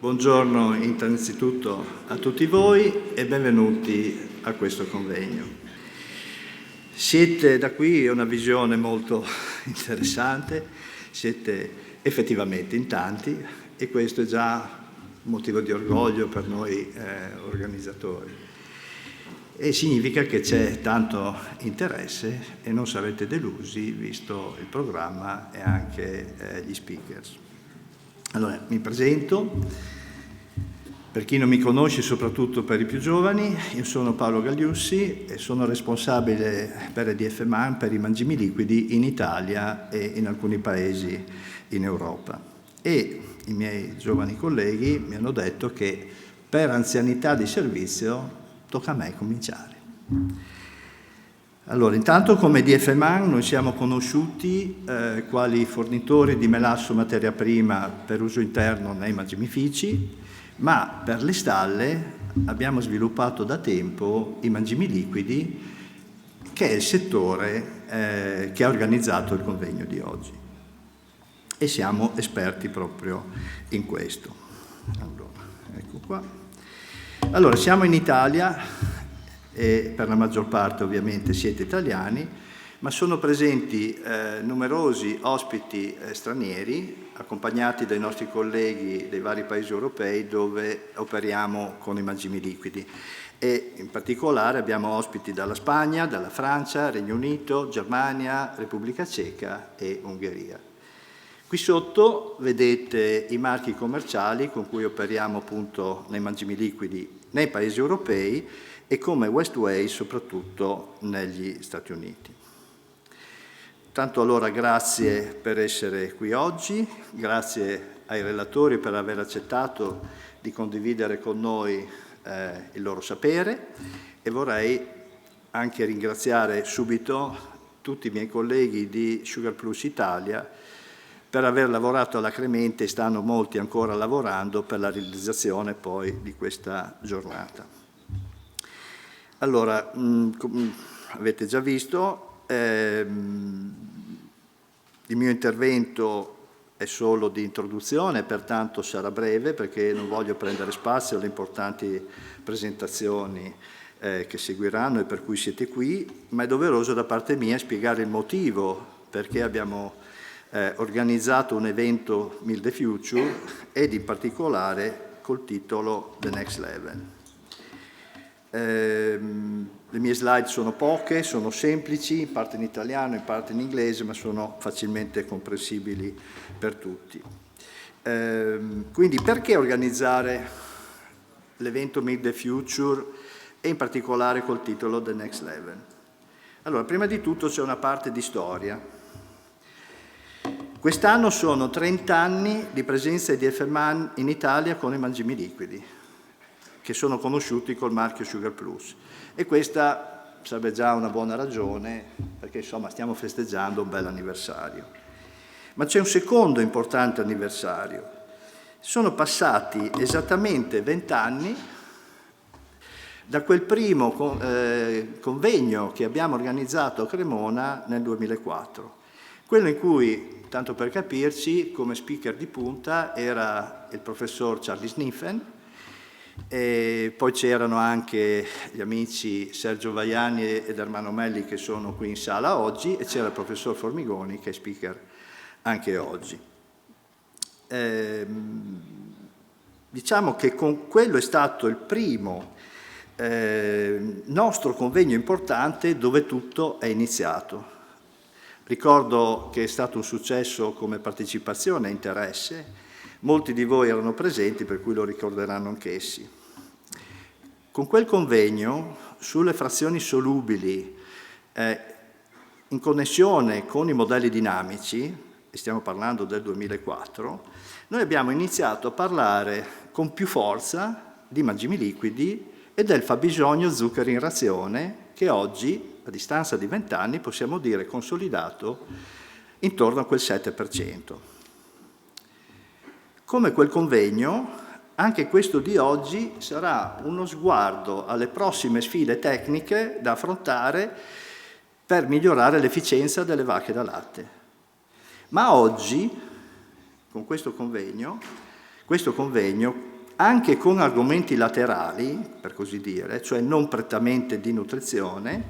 Buongiorno innanzitutto a tutti voi e benvenuti a questo convegno. Siete da qui, è una visione molto interessante, siete effettivamente in tanti e questo è già un motivo di orgoglio per noi organizzatori. E significa che c'è tanto interesse e non sarete delusi visto il programma e anche gli speakers. Allora, mi presento, per chi non mi conosce, soprattutto per i più giovani, io sono Paolo Gagliussi e sono responsabile per EDF Man, per i mangimi liquidi in Italia e in alcuni paesi in Europa. E i miei giovani colleghi mi hanno detto che per anzianità di servizio tocca a me cominciare. Allora, intanto come EDF Man noi siamo conosciuti quali fornitori di melasso materia prima per uso interno nei mangimifici, ma per le stalle abbiamo sviluppato da tempo i mangimi liquidi, che è il settore che ha organizzato il convegno di oggi. E siamo esperti proprio in questo. Allora, ecco qua. Allora, siamo in Italia e per la maggior parte ovviamente siete italiani, ma sono presenti numerosi ospiti stranieri, accompagnati dai nostri colleghi dei vari paesi europei dove operiamo con i mangimi liquidi. E in particolare abbiamo ospiti dalla Spagna, dalla Francia, Regno Unito, Germania, Repubblica Ceca e Ungheria. Qui sotto vedete i marchi commerciali con cui operiamo appunto nei mangimi liquidi nei paesi europei e come Westway soprattutto negli Stati Uniti. Tanto allora grazie per essere qui oggi, grazie ai relatori per aver accettato di condividere con noi il loro sapere e vorrei anche ringraziare subito tutti i miei colleghi di Sugar Plus Italia per aver lavorato alacremente e stanno molti ancora lavorando per la realizzazione poi di questa giornata. Allora, avete già visto, il mio intervento è solo di introduzione, pertanto sarà breve perché non voglio prendere spazio alle importanti presentazioni che seguiranno e per cui siete qui, ma è doveroso da parte mia spiegare il motivo perché abbiamo organizzato un evento Meal the Future ed in particolare col titolo The Next Level. Le mie slide sono poche, sono semplici, in parte in italiano, in parte in inglese, ma sono facilmente comprensibili per tutti. Quindi perché organizzare l'evento Meet the Future e in particolare col titolo The Next Level? Allora, prima di tutto c'è una parte di storia. Quest'anno sono 30 anni di presenza di EDF Man in Italia con i mangimi liquidi, che sono conosciuti col marchio Sugar Plus. E questa sarebbe già una buona ragione, perché insomma stiamo festeggiando un bel anniversario. Ma c'è un secondo importante anniversario. Sono passati esattamente 20 anni da quel primo convegno che abbiamo organizzato a Cremona nel 2004. Quello in cui, tanto per capirci, come speaker di punta era il professor Charlie Sniffen, e poi c'erano anche gli amici Sergio Vaiani ed Ermanno Melli che sono qui in sala oggi e c'era il professor Formigoni che è speaker anche oggi. Diciamo che quello è stato il primo nostro convegno importante dove tutto è iniziato. Ricordo che è stato un successo come partecipazione e interesse, molti di voi erano presenti per cui lo ricorderanno anch'essi. Con quel convegno sulle frazioni solubili in connessione con i modelli dinamici, e stiamo parlando del 2004, noi abbiamo iniziato a parlare con più forza di mangimi liquidi e del fabbisogno zuccheri in razione che oggi, a distanza di 20 anni, possiamo dire consolidato intorno a quel 7%. Come quel convegno, anche questo di oggi sarà uno sguardo alle prossime sfide tecniche da affrontare per migliorare l'efficienza delle vacche da latte. Ma oggi, con questo convegno, questo convegno, anche con argomenti laterali, per così dire, cioè non prettamente di nutrizione,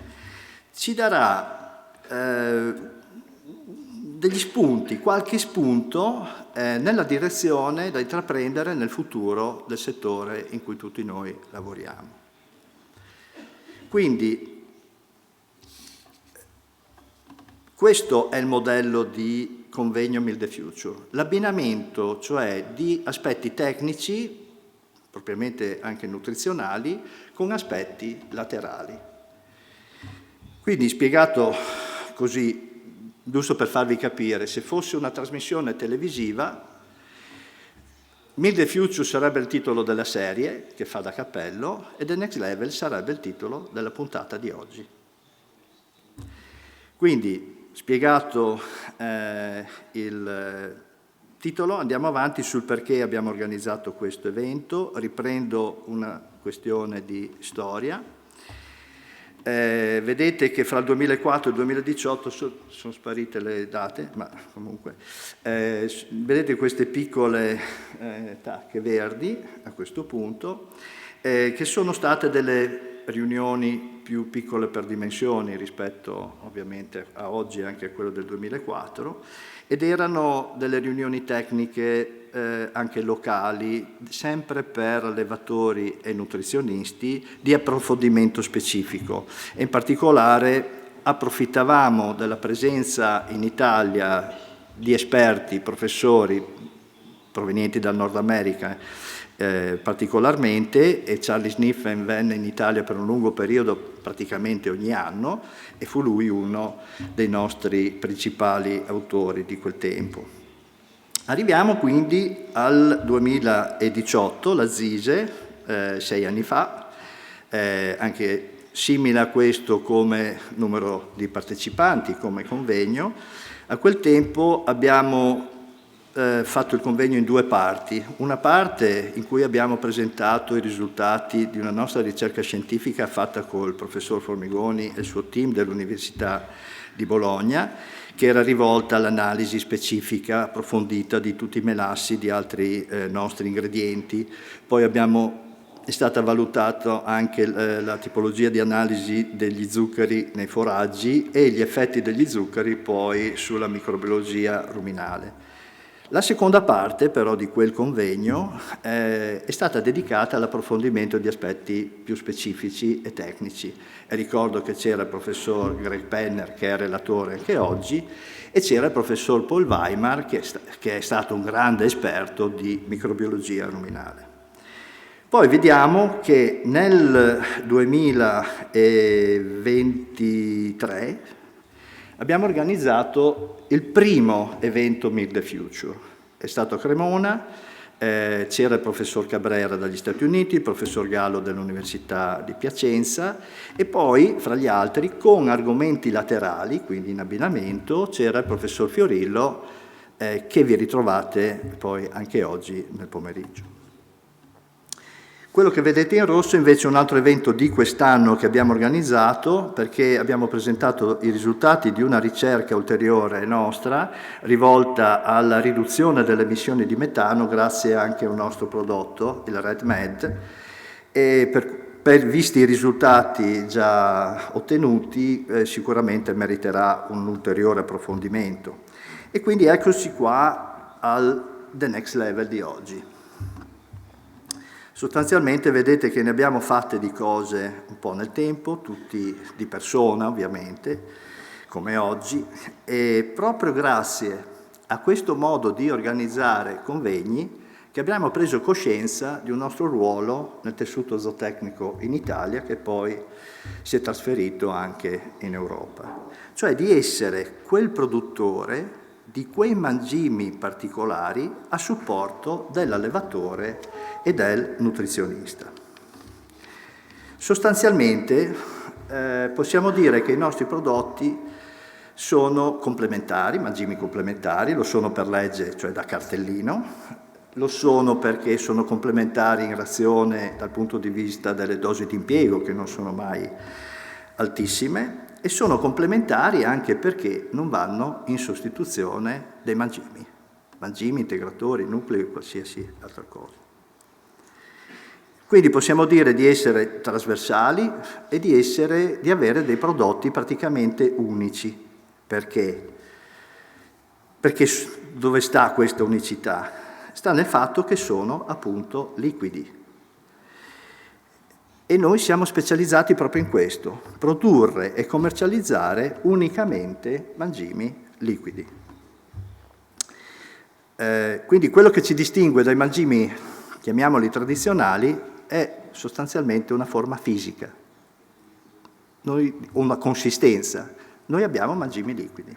ci darà degli spunti, qualche spunto nella direzione da intraprendere nel futuro del settore in cui tutti noi lavoriamo. Quindi questo è il modello di convegno Build the Future, l'abbinamento cioè di aspetti tecnici, propriamente anche nutrizionali, con aspetti laterali. Quindi spiegato così, giusto per farvi capire, se fosse una trasmissione televisiva, Build the Future sarebbe il titolo della serie, che fa da cappello, e The Next Level sarebbe il titolo della puntata di oggi. Quindi, spiegato il titolo, andiamo avanti sul perché abbiamo organizzato questo evento. Riprendo una questione di storia. Vedete che fra il 2004 e il 2018 sono sparite le date, ma comunque vedete queste piccole tacche verdi a questo punto, che sono state delle riunioni più piccole per dimensioni rispetto ovviamente a oggi e anche a quello del 2004, ed erano delle riunioni tecniche anche locali, sempre per allevatori e nutrizionisti, di approfondimento specifico. E in particolare approfittavamo della presenza in Italia di esperti, professori provenienti dal Nord America particolarmente, e Charlie Sniffen venne in Italia per un lungo periodo, praticamente ogni anno, e fu lui uno dei nostri principali autori di quel tempo. Arriviamo quindi al 2018, la ZISE, 6 anni fa, anche simile a questo come numero di partecipanti, come convegno. A quel tempo abbiamo fatto il convegno in 2 parti. Una parte in cui abbiamo presentato i risultati di una nostra ricerca scientifica fatta col professor Formigoni e il suo team dell'Università di Bologna, che era rivolta all'analisi specifica approfondita di tutti i melassi di altri nostri ingredienti. Poi è stata valutata anche la tipologia di analisi degli zuccheri nei foraggi e gli effetti degli zuccheri poi sulla microbiologia ruminale. La seconda parte però di quel convegno è stata dedicata all'approfondimento di aspetti più specifici e tecnici. E ricordo che c'era il professor Greg Penner, che è relatore anche oggi, e c'era il professor Paul Weimar, che è stato un grande esperto di microbiologia ruminale. Poi vediamo che nel 2023 abbiamo organizzato il primo evento Build the Future. È stato a Cremona, c'era il professor Cabrera dagli Stati Uniti, il professor Gallo dell'Università di Piacenza, e poi, fra gli altri, con argomenti laterali, quindi in abbinamento, c'era il professor Fiorillo, che vi ritrovate poi anche oggi nel pomeriggio. Quello che vedete in rosso invece è un altro evento di quest'anno che abbiamo organizzato, perché abbiamo presentato i risultati di una ricerca ulteriore nostra rivolta alla riduzione delle emissioni di metano grazie anche a un nostro prodotto, il RedMed, e visti i risultati già ottenuti sicuramente meriterà un ulteriore approfondimento. E quindi eccoci qua al The Next Level di oggi. Sostanzialmente vedete che ne abbiamo fatte di cose un po' nel tempo, tutti di persona ovviamente, come oggi, e proprio grazie a questo modo di organizzare convegni che abbiamo preso coscienza di un nostro ruolo nel tessuto zootecnico in Italia, che poi si è trasferito anche in Europa, cioè di essere quel produttore di quei mangimi particolari a supporto dell'allevatore e del nutrizionista. Sostanzialmente possiamo dire che i nostri prodotti sono complementari, mangimi complementari, lo sono per legge, cioè da cartellino, lo sono perché sono complementari in razione dal punto di vista delle dosi di impiego, che non sono mai altissime, e sono complementari anche perché non vanno in sostituzione dei mangimi. mangimi, integratori, nuclei, qualsiasi altra cosa. Quindi possiamo dire di essere trasversali e di avere dei prodotti praticamente unici. Perché? Perché dove sta questa unicità? Sta nel fatto che sono appunto liquidi. E noi siamo specializzati proprio in questo, produrre e commercializzare unicamente mangimi liquidi. Quindi quello che ci distingue dai mangimi, chiamiamoli tradizionali, è sostanzialmente una forma fisica, una consistenza. Noi abbiamo mangimi liquidi.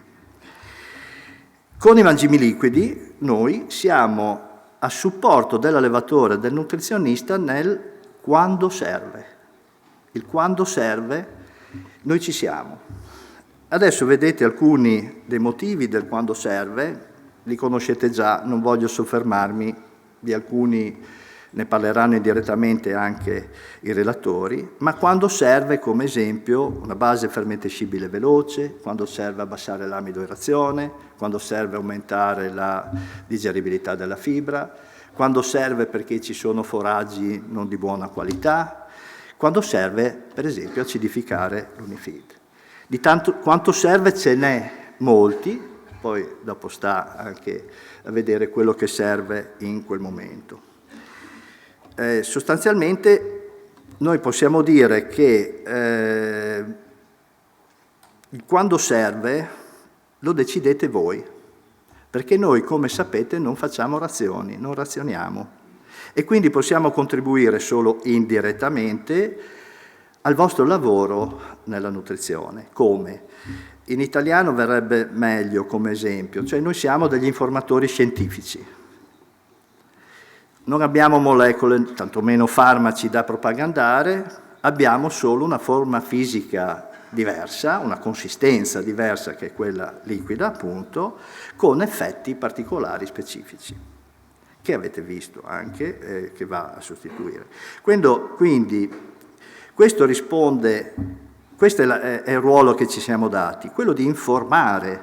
Con i mangimi liquidi noi siamo a supporto dell'allevatore e del nutrizionista nel quando serve. Il quando serve, noi ci siamo. Adesso vedete alcuni dei motivi del quando serve, li conoscete già, non voglio soffermarmi, di alcuni ne parleranno indirettamente anche i relatori, ma quando serve, come esempio, una base fermentescibile veloce, quando serve abbassare l'amidoerazione, quando serve aumentare la digeribilità della fibra, quando serve perché ci sono foraggi non di buona qualità, quando serve, per esempio, acidificare l'unifeed. Di tanto quanto serve ce n'è molti, poi dopo sta anche a vedere quello che serve in quel momento. Sostanzialmente noi possiamo dire che quando serve lo decidete voi, perché noi, come sapete, non facciamo razioni, non razioniamo e quindi possiamo contribuire solo indirettamente al vostro lavoro nella nutrizione. Come? In italiano verrebbe meglio come esempio, cioè noi siamo degli informatori scientifici. Non abbiamo molecole, tantomeno farmaci da propagandare, abbiamo solo una forma fisica diversa, una consistenza diversa che è quella liquida appunto, con effetti particolari specifici, che avete visto anche, che va a sostituire. Quindi questo risponde, questo è il ruolo che ci siamo dati, quello di informare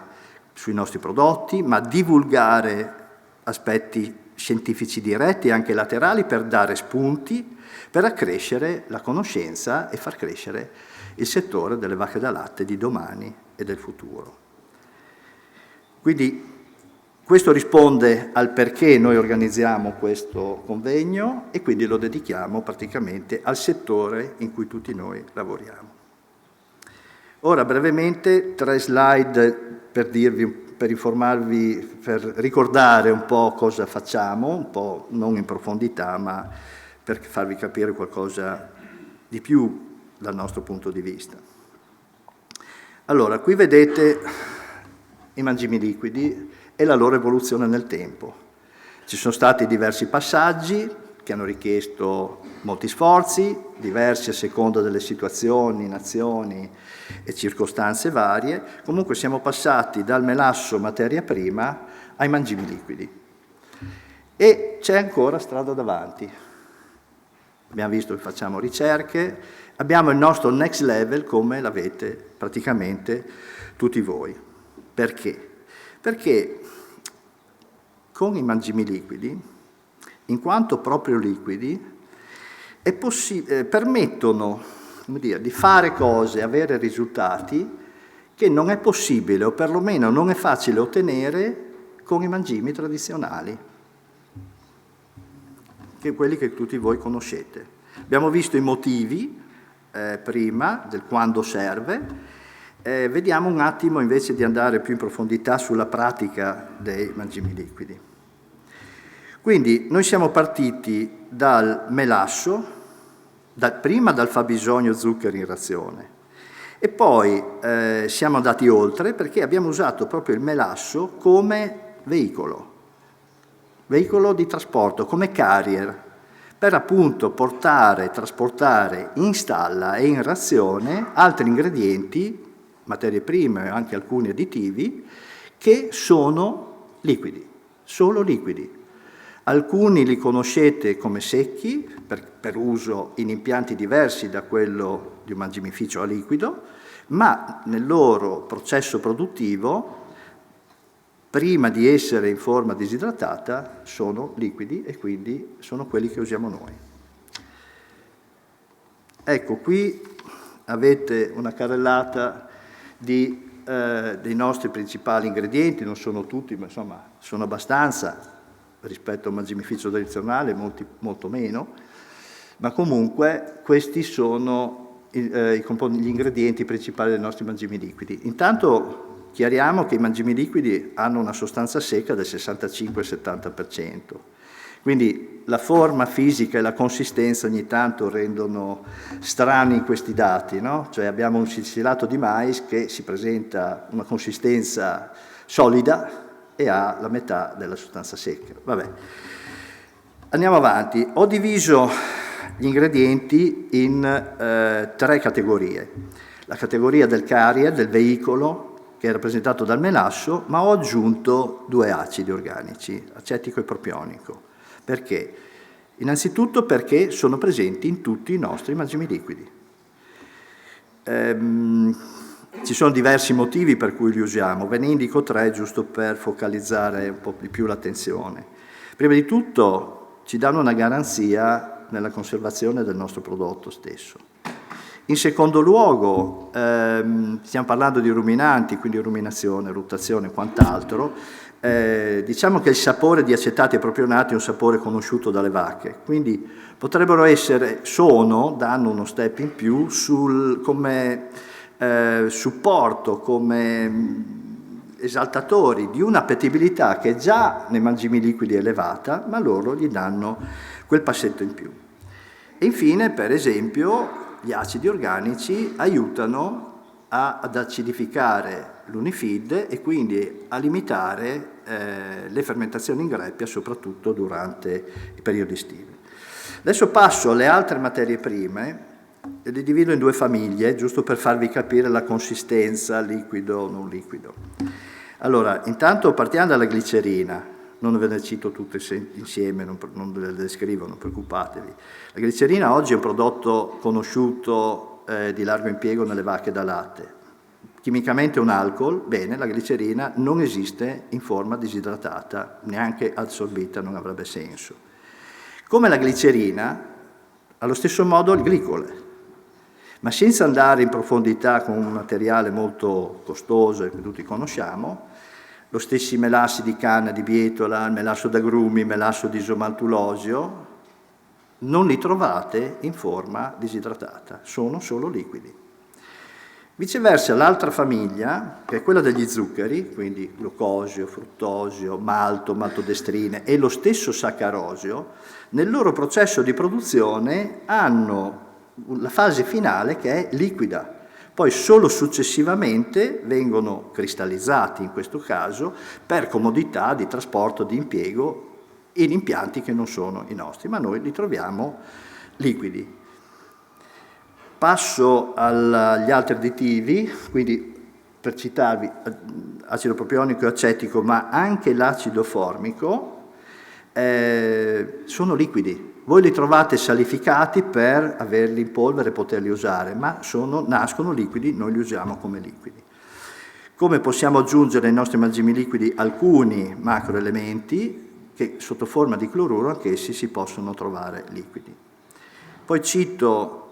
sui nostri prodotti, ma divulgare aspetti scientifici diretti e anche laterali per dare spunti, per accrescere la conoscenza e far crescere il settore delle vacche da latte di domani e del futuro. Quindi questo risponde al perché noi organizziamo questo convegno e quindi lo dedichiamo praticamente al settore in cui tutti noi lavoriamo. Ora brevemente 3 slide per informarvi, per ricordare un po' cosa facciamo, un po' non in profondità, ma per farvi capire qualcosa di più dal nostro punto di vista. Allora, qui vedete i mangimi liquidi e la loro evoluzione nel tempo. Ci sono stati diversi passaggi che hanno richiesto molti sforzi, diversi a seconda delle situazioni, nazioni e circostanze varie. Comunque siamo passati dal melasso materia prima ai mangimi liquidi. E c'è ancora strada davanti. Abbiamo visto che facciamo ricerche, abbiamo il nostro next level come l'avete praticamente tutti voi. Perché? Perché con i mangimi liquidi, in quanto proprio liquidi, permettono, come dire, di fare cose, avere risultati che non è possibile o perlomeno non è facile ottenere con i mangimi tradizionali, che quelli che tutti voi conoscete. Abbiamo visto i motivi prima del quando serve, vediamo un attimo invece di andare più in profondità sulla pratica dei mangimi liquidi. Quindi noi siamo partiti dal melasso, prima dal fabbisogno zuccheri in razione e poi siamo andati oltre perché abbiamo usato proprio il melasso come veicolo di trasporto, come carrier, per appunto portare, trasportare in stalla e in razione altri ingredienti, materie prime e anche alcuni additivi, che sono liquidi, solo liquidi. Alcuni li conoscete come secchi, per uso in impianti diversi da quello di un mangimificio a liquido, ma nel loro processo produttivo prima di essere in forma disidratata sono liquidi e quindi sono quelli che usiamo noi. Ecco, qui avete una carrellata dei nostri principali ingredienti, non sono tutti, ma insomma sono abbastanza rispetto a un mangimificio tradizionale, molto meno, ma comunque questi sono gli ingredienti principali dei nostri mangimi liquidi. Intanto chiariamo che i mangimi liquidi hanno una sostanza secca del 65-70%, quindi la forma fisica e la consistenza ogni tanto rendono strani questi dati, no? Cioè abbiamo un silicilato di mais che si presenta una consistenza solida e ha la metà della sostanza secca. Vabbè. Andiamo avanti. Ho diviso gli ingredienti in 3 categorie. La categoria del carrier, del veicolo, che è rappresentato dal melasso, ma ho aggiunto 2 acidi organici, acetico e propionico. Perché? Innanzitutto perché sono presenti in tutti i nostri mangimi liquidi. Ci sono diversi motivi per cui li usiamo, ve ne indico 3 giusto per focalizzare un po' di più l'attenzione. Prima di tutto ci danno una garanzia nella conservazione del nostro prodotto stesso. In secondo luogo, stiamo parlando di ruminanti, quindi ruminazione, rotazione e quant'altro. Diciamo che il sapore di acetati e propionati è un sapore conosciuto dalle vacche, quindi potrebbero essere, danno uno step in più come supporto, come esaltatori di un'appetibilità che già nei mangimi liquidi è elevata, ma loro gli danno quel passetto in più. E infine, per esempio, gli acidi organici aiutano ad acidificare l'unifeed e quindi a limitare le fermentazioni in greppia, soprattutto durante i periodi estivi. Adesso passo alle altre materie prime e le divido in 2 famiglie, giusto per farvi capire la consistenza, liquido o non liquido. Allora, intanto partiamo dalla glicerina, non ve ne cito tutte insieme, non ve le descrivo, non preoccupatevi. La glicerina oggi è un prodotto conosciuto di largo impiego nelle vacche da latte. Chimicamente è un alcol, bene, la glicerina non esiste in forma disidratata, neanche assorbita, non avrebbe senso. Come la glicerina, allo stesso modo il glicole, ma senza andare in profondità con un materiale molto costoso che tutti conosciamo, lo stessi melassi di canna, di bietola, il melasso d'agrumi, il melasso di isomaltulosio, non li trovate in forma disidratata, sono solo liquidi. Viceversa, l'altra famiglia, che è quella degli zuccheri, quindi glucosio, fruttosio, maltodestrine e lo stesso saccarosio, nel loro processo di produzione hanno la fase finale che è liquida. Poi solo successivamente vengono cristallizzati, in questo caso, per comodità di trasporto, di impiego, in impianti che non sono i nostri, ma noi li troviamo liquidi. Passo agli altri additivi, quindi per citarvi acido propionico e acetico, ma anche l'acido formico, sono liquidi. Voi li trovate salificati per averli in polvere e poterli usare, ma nascono liquidi, noi li usiamo come liquidi. Come possiamo aggiungere ai nostri mangimi liquidi alcuni macroelementi che sotto forma di cloruro anch'essi si possono trovare liquidi. Poi cito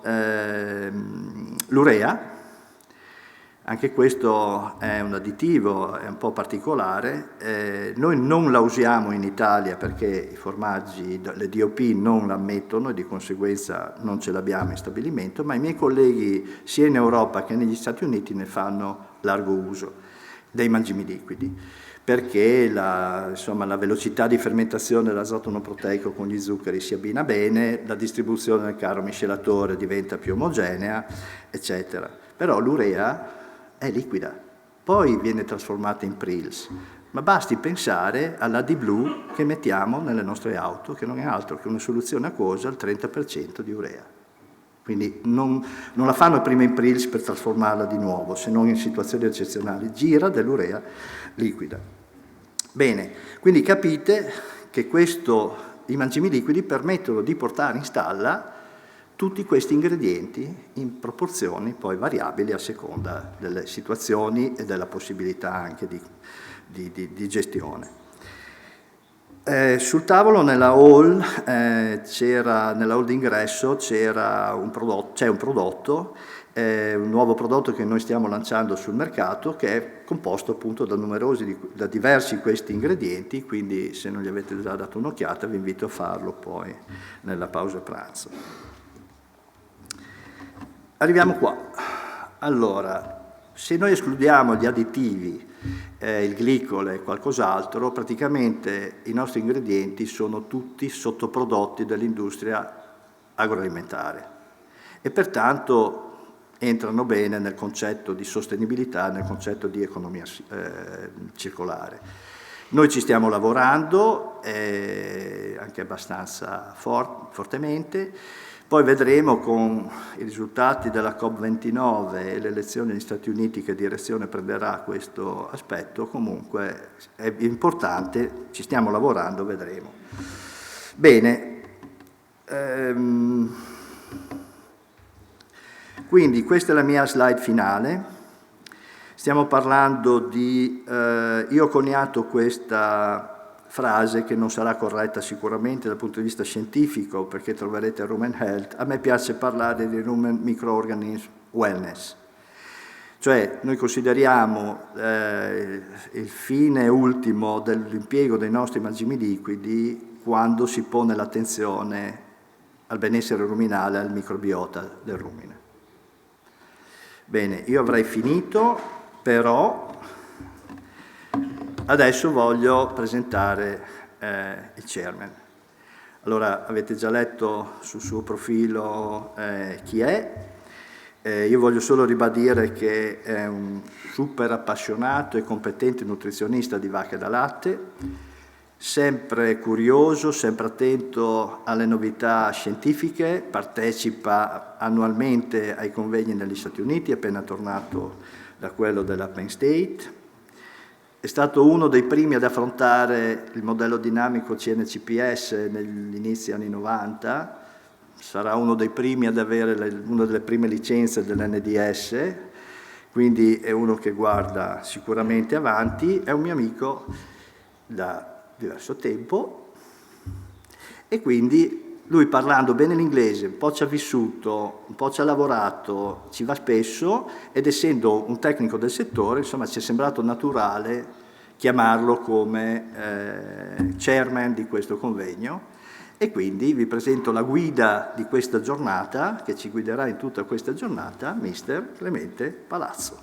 l'urea, anche questo è un additivo, è un po' particolare, noi non la usiamo in Italia perché i formaggi, le DOP non la ammettono e di conseguenza non ce l'abbiamo in stabilimento, ma i miei colleghi sia in Europa che negli Stati Uniti ne fanno largo uso dei mangimi liquidi, perché la velocità di fermentazione dell'azoto non proteico con gli zuccheri si abbina bene, la distribuzione del caro miscelatore diventa più omogenea, eccetera. Però l'urea è liquida, poi viene trasformata in prils, ma basti pensare all'AD-Blue che mettiamo nelle nostre auto, che non è altro che una soluzione acquosa al 30% di urea. Quindi non la fanno prima in prils per trasformarla di nuovo, se non in situazioni eccezionali, gira dell'urea liquida. Bene, quindi capite che i mangimi liquidi permettono di portare in stalla tutti questi ingredienti in proporzioni poi variabili a seconda delle situazioni e della possibilità anche di di gestione. Sul tavolo nella hall, nella hall d'ingresso c'è un prodotto, un nuovo prodotto che noi stiamo lanciando sul mercato, che è composto appunto da diversi questi ingredienti, quindi se non gli avete già dato un'occhiata vi invito a farlo poi nella pausa pranzo. Arriviamo qua. Allora, se noi escludiamo gli additivi, il glicole e qualcos'altro, praticamente i nostri ingredienti sono tutti sottoprodotti dell'industria agroalimentare e pertanto entrano bene nel concetto di sostenibilità, nel concetto di economia circolare. Noi ci stiamo lavorando, anche abbastanza fortemente. Poi vedremo con i risultati della COP29 e le elezioni negli Stati Uniti che direzione prenderà questo aspetto. Comunque è importante, ci stiamo lavorando, vedremo. Bene, quindi questa è la mia slide finale. Stiamo parlando di... io ho coniato questa frase che non sarà corretta sicuramente dal punto di vista scientifico, perché troverete Rumen Health. A me piace parlare di Rumen Microorganism Wellness. Cioè noi consideriamo il fine ultimo dell'impiego dei nostri mangimi liquidi quando si pone l'attenzione al benessere ruminale, al microbiota del rumine. Bene, io avrei finito, però adesso voglio presentare il chairman. Allora, avete già letto sul suo profilo chi è. Io voglio solo ribadire che è un super appassionato e competente nutrizionista di vacche da latte, sempre curioso, sempre attento alle novità scientifiche, partecipa annualmente ai convegni negli Stati Uniti, è appena tornato da quello della Penn State. È stato uno dei primi ad affrontare il modello dinamico CNCPS negli inizi anni 90, sarà uno dei primi ad avere una delle prime licenze dell'NDS, quindi è uno che guarda sicuramente avanti, è un mio amico da diverso tempo e quindi lui, parlando bene l'inglese, un po' ci ha vissuto, un po' ci ha lavorato, ci va spesso, ed essendo un tecnico del settore, insomma, ci è sembrato naturale chiamarlo come chairman di questo convegno. E quindi vi presento la guida di questa giornata, che ci guiderà in tutta questa giornata, Mister Clemente Palazzo.